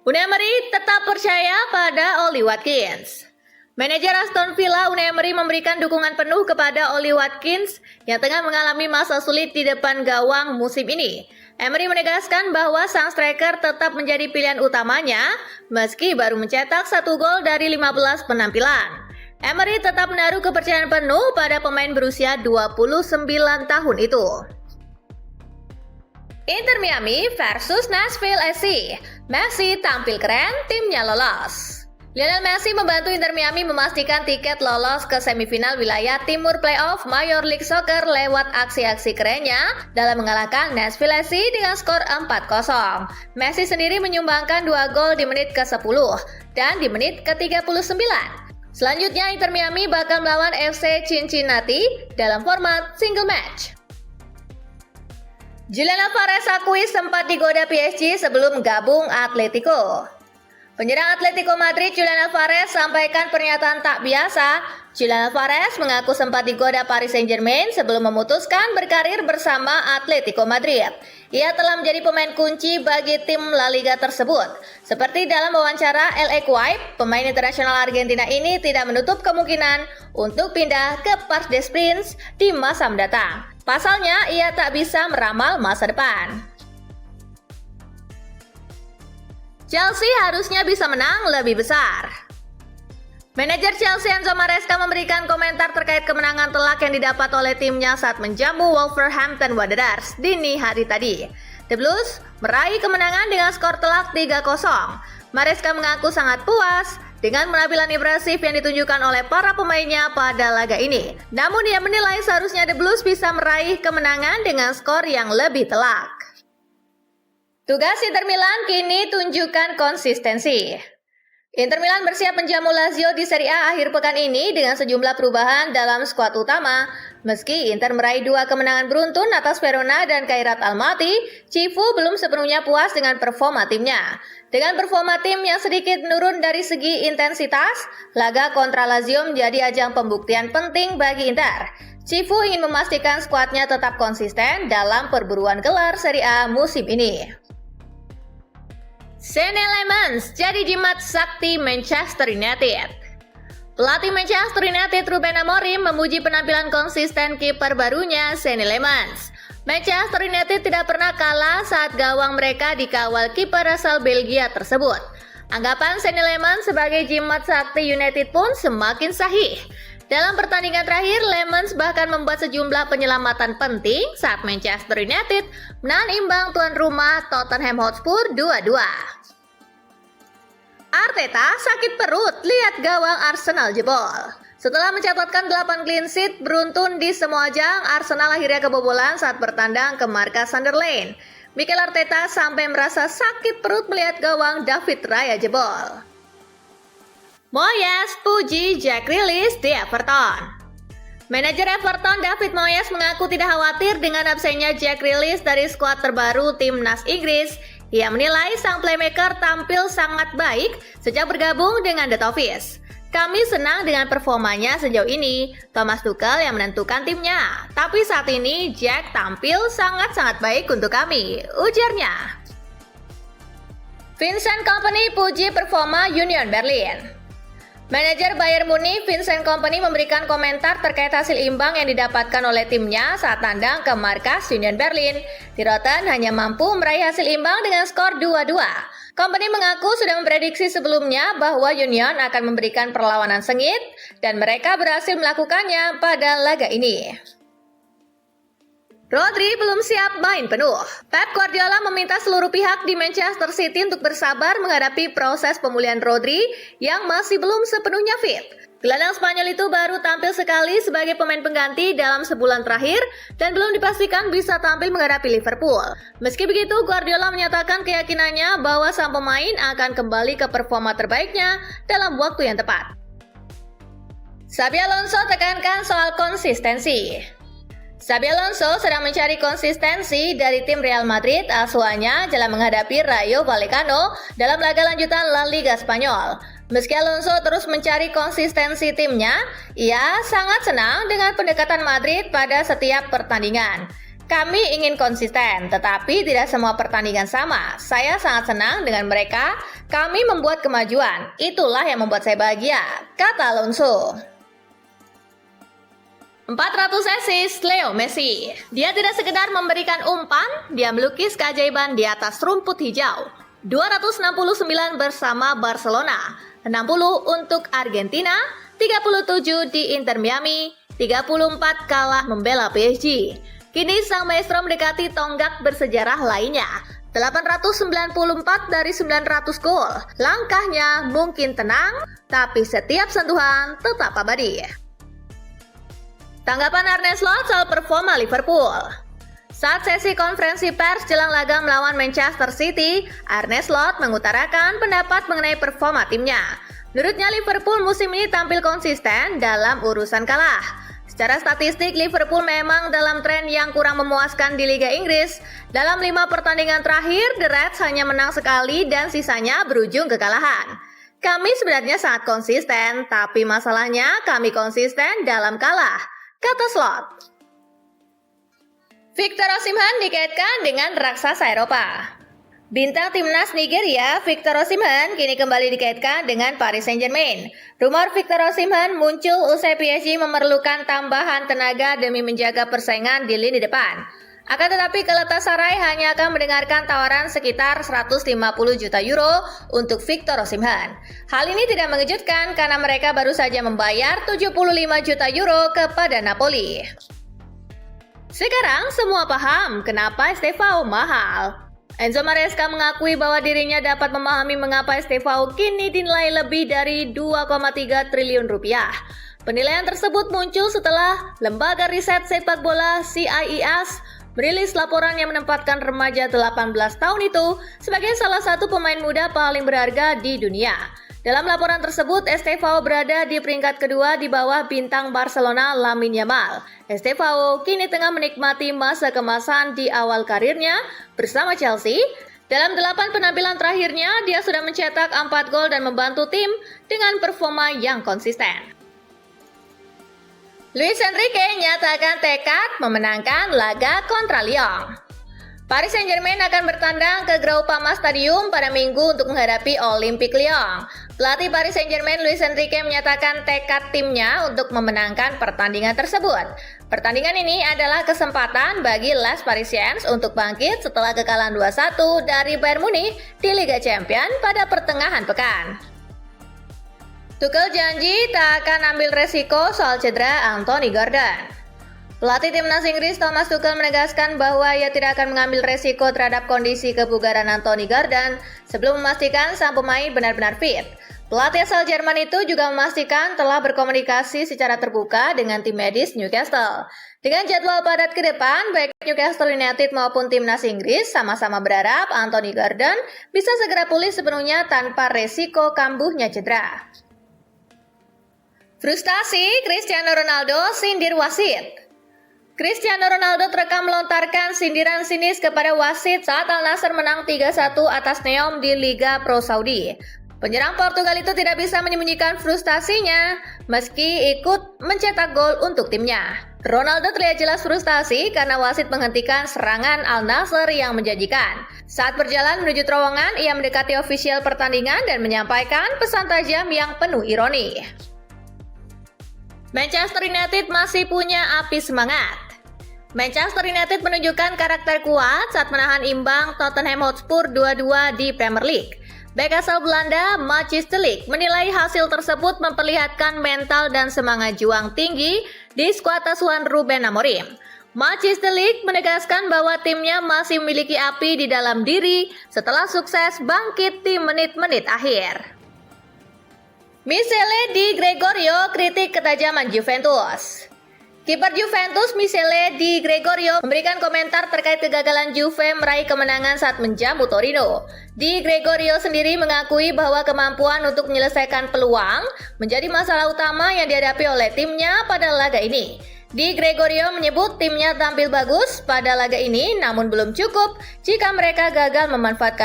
Unai Emery tetap percaya pada Ollie Watkins. Manajer Aston Villa Unai Emery memberikan dukungan penuh kepada Ollie Watkins yang tengah mengalami masa sulit di depan gawang musim ini. Emery menegaskan bahwa sang striker tetap menjadi pilihan utamanya meski baru mencetak 1 gol dari 15 penampilan. Emery tetap menaruh kepercayaan penuh pada pemain berusia 29 tahun itu. Inter Miami versus Nashville SC. Messi tampil keren, timnya lolos. Lionel Messi membantu Inter Miami memastikan tiket lolos ke semifinal wilayah timur playoff Major League Soccer lewat aksi-aksi kerennya dalam mengalahkan Nashville SC dengan skor 4-0. Messi sendiri menyumbangkan 2 gol di menit ke-10 dan di menit ke-39. Selanjutnya Inter Miami bakal melawan FC Cincinnati dalam format single match. Julian Alvarez akui sempat digoda PSG sebelum gabung Atletico. Penyerang Atletico Madrid Julian Alvarez sampaikan pernyataan tak biasa. Julian Alvarez mengaku sempat digoda Paris Saint-Germain sebelum memutuskan berkarir bersama Atletico Madrid. Ia telah menjadi pemain kunci bagi tim La Liga tersebut. Seperti dalam wawancara El Equipe, pemain internasional Argentina ini tidak menutup kemungkinan untuk pindah ke Parc des Princes di masa mendatang. Pasalnya, ia tak bisa meramal masa depan. Chelsea harusnya bisa menang lebih besar. Manajer Chelsea Enzo Maresca memberikan komentar terkait kemenangan telak yang didapat oleh timnya saat menjamu Wolverhampton Wanderers dini hari tadi. The Blues meraih kemenangan dengan skor telak 3-0. Maresca mengaku sangat puas dengan penampilan impresif yang ditunjukkan oleh para pemainnya pada laga ini. Namun ia menilai seharusnya The Blues bisa meraih kemenangan dengan skor yang lebih telak. Tugas Inter Milan kini tunjukkan konsistensi. Inter Milan bersiap menjamu Lazio di Serie A akhir pekan ini dengan sejumlah perubahan dalam skuad utama. Meski Inter meraih 2 kemenangan beruntun atas Verona dan Kairat Almaty, Cifu belum sepenuhnya puas dengan performa timnya. Dengan performa tim yang sedikit menurun dari segi intensitas, laga kontra Lazio menjadi ajang pembuktian penting bagi Inter. Cifu ingin memastikan skuadnya tetap konsisten dalam perburuan gelar Serie A musim ini. Senne Lammens jadi jimat sakti Manchester United. Pelatih Manchester United Ruben Amorim memuji penampilan konsisten kiper barunya Senne Lammens. Manchester United tidak pernah kalah saat gawang mereka dikawal kiper asal Belgia tersebut. Anggapan Senne Lammens sebagai jimat sakti United pun semakin sahih. Dalam pertandingan terakhir, Lammens bahkan membuat sejumlah penyelamatan penting saat Manchester United menahan imbang tuan rumah Tottenham Hotspur 2-2. Arteta sakit perut lihat gawang Arsenal jebol. Setelah mencatatkan 8 clean sheet beruntun di semua ajang, Arsenal akhirnya kebobolan saat bertandang ke markas Sunderland. Mikel Arteta sampai merasa sakit perut melihat gawang David Raya jebol. Moyes puji Jack Grealish di Everton. Manajer Everton David Moyes mengaku tidak khawatir dengan absennya Jack Grealish dari skuad terbaru timnas Inggris. Ia menilai sang playmaker tampil sangat baik sejak bergabung dengan The Toffees. Kami senang dengan performanya sejauh ini. Thomas Tuchel yang menentukan timnya. Tapi saat ini Jack tampil sangat-sangat baik untuk kami, ujarnya. Vincent Kompany puji performa Union Berlin. Manajer Bayern Munich Vincent Kompany memberikan komentar terkait hasil imbang yang didapatkan oleh timnya saat tandang ke markas Union Berlin. Die Roten hanya mampu meraih hasil imbang dengan skor 2-2. Kompany mengaku sudah memprediksi sebelumnya bahwa Union akan memberikan perlawanan sengit dan mereka berhasil melakukannya pada laga ini. Rodri belum siap main penuh. Pep Guardiola meminta seluruh pihak di Manchester City untuk bersabar menghadapi proses pemulihan Rodri yang masih belum sepenuhnya fit. Gelandang Spanyol itu baru tampil sekali sebagai pemain pengganti dalam sebulan terakhir dan belum dipastikan bisa tampil menghadapi Liverpool. Meski begitu, Guardiola menyatakan keyakinannya bahwa sang pemain akan kembali ke performa terbaiknya dalam waktu yang tepat. Xabi Alonso tekankan soal konsistensi. Xabi Alonso sedang mencari konsistensi dari tim Real Madrid asuhannya dalam menghadapi Rayo Vallecano dalam laga lanjutan La Liga Spanyol. Meski Alonso terus mencari konsistensi timnya, ia sangat senang dengan pendekatan Madrid pada setiap pertandingan. Kami ingin konsisten, tetapi tidak semua pertandingan sama. Saya sangat senang dengan mereka. Kami membuat kemajuan. Itulah yang membuat saya bahagia, kata Alonso. 400 assist Leo Messi. Dia tidak sekedar memberikan umpan, dia melukis keajaiban di atas rumput hijau. 269 bersama Barcelona, 60 untuk Argentina, 37 di Inter Miami, 34 kalah membela PSG. Kini sang maestro mendekati tonggak bersejarah lainnya, 894 dari 900 gol. Langkahnya mungkin tenang, tapi setiap sentuhan tetap abadi. Tanggapan Arne Slot soal performa Liverpool. Saat sesi konferensi pers jelang laga melawan Manchester City, Arne Slot mengutarakan pendapat mengenai performa timnya. Menurutnya Liverpool musim ini tampil konsisten dalam urusan kalah. Secara statistik, Liverpool memang dalam tren yang kurang memuaskan di Liga Inggris. Dalam 5 pertandingan terakhir, The Reds hanya menang sekali dan sisanya berujung kekalahan. Kami sebenarnya sangat konsisten, tapi masalahnya kami konsisten dalam kalah, kata Slot. Victor Osimhen dikaitkan dengan raksasa Eropa. Bintang timnas Nigeria, Victor Osimhen, kini kembali dikaitkan dengan Paris Saint-Germain. Rumor Victor Osimhen muncul usai PSG memerlukan tambahan tenaga demi menjaga persaingan di lini depan. Akan tetapi Galatasaray hanya akan mendengarkan tawaran sekitar 150 juta euro untuk Victor Osimhen. Hal ini tidak mengejutkan karena mereka baru saja membayar 75 juta euro kepada Napoli. Sekarang semua paham kenapa Estevao mahal. Enzo Maresca mengakui bahwa dirinya dapat memahami mengapa Estevao kini dinilai lebih dari 2,3 triliun rupiah. Penilaian tersebut muncul setelah lembaga riset sepak bola CIES merilis laporan yang menempatkan remaja 18 tahun itu sebagai salah satu pemain muda paling berharga di dunia. Dalam laporan tersebut, Estevao berada di peringkat kedua di bawah bintang Barcelona Lamine Yamal. Estevao kini tengah menikmati masa kemasan di awal karirnya bersama Chelsea. Dalam 8 penampilan terakhirnya, dia sudah mencetak 4 gol dan membantu tim dengan performa yang konsisten. Luis Enrique nyatakan tekad memenangkan laga kontra Lyon. Paris Saint-Germain akan bertandang ke Groupama Stadium pada Minggu untuk menghadapi Olympique Lyon. Pelatih Paris Saint-Germain Luis Enrique menyatakan tekad timnya untuk memenangkan pertandingan tersebut. Pertandingan ini adalah kesempatan bagi Les Parisiens untuk bangkit setelah kekalahan 2-1 dari Bayern Munich di Liga Champions pada pertengahan pekan. Tuchel janji tak akan ambil resiko soal cedera Anthony Gordon. Pelatih timnas Inggris Thomas Tuchel menegaskan bahwa ia tidak akan mengambil resiko terhadap kondisi kebugaran Anthony Gordon sebelum memastikan sang pemain benar-benar fit. Pelatih asal Jerman itu juga memastikan telah berkomunikasi secara terbuka dengan tim medis Newcastle. Dengan jadwal padat ke depan, baik Newcastle United maupun timnas Inggris sama-sama berharap Anthony Gordon bisa segera pulih sepenuhnya tanpa resiko kambuhnya cedera. Frustasi Cristiano Ronaldo sindir wasit. Cristiano Ronaldo terekam melontarkan sindiran sinis kepada wasit saat Al Nassr menang 3-1 atas Neom di Liga Pro Saudi. Penyerang Portugal itu tidak bisa menyembunyikan frustasinya meski ikut mencetak gol untuk timnya. Ronaldo terlihat jelas frustasi karena wasit menghentikan serangan Al Nassr yang menjanjikan. Saat berjalan menuju terowongan, ia mendekati ofisial pertandingan dan menyampaikan pesan tajam yang penuh ironi. Manchester United masih punya api semangat. Manchester United menunjukkan karakter kuat saat menahan imbang Tottenham Hotspur 2-2 di Premier League. Bek asal Belanda, Matthijs de Ligt, menilai hasil tersebut memperlihatkan mental dan semangat juang tinggi di skuad asuhan Ruben Amorim. Matthijs de Ligt menegaskan bahwa timnya masih memiliki api di dalam diri setelah sukses bangkit di menit-menit akhir. Michele Di Gregorio kritik ketajaman Juventus. Kiper Juventus Michele Di Gregorio memberikan komentar terkait kegagalan Juve meraih kemenangan saat menjamu Torino. Di Gregorio sendiri mengakui bahwa kemampuan untuk menyelesaikan peluang menjadi masalah utama yang dihadapi oleh timnya pada laga ini. Di Gregorio menyebut timnya tampil bagus pada laga ini namun belum cukup jika mereka gagal memanfaatkan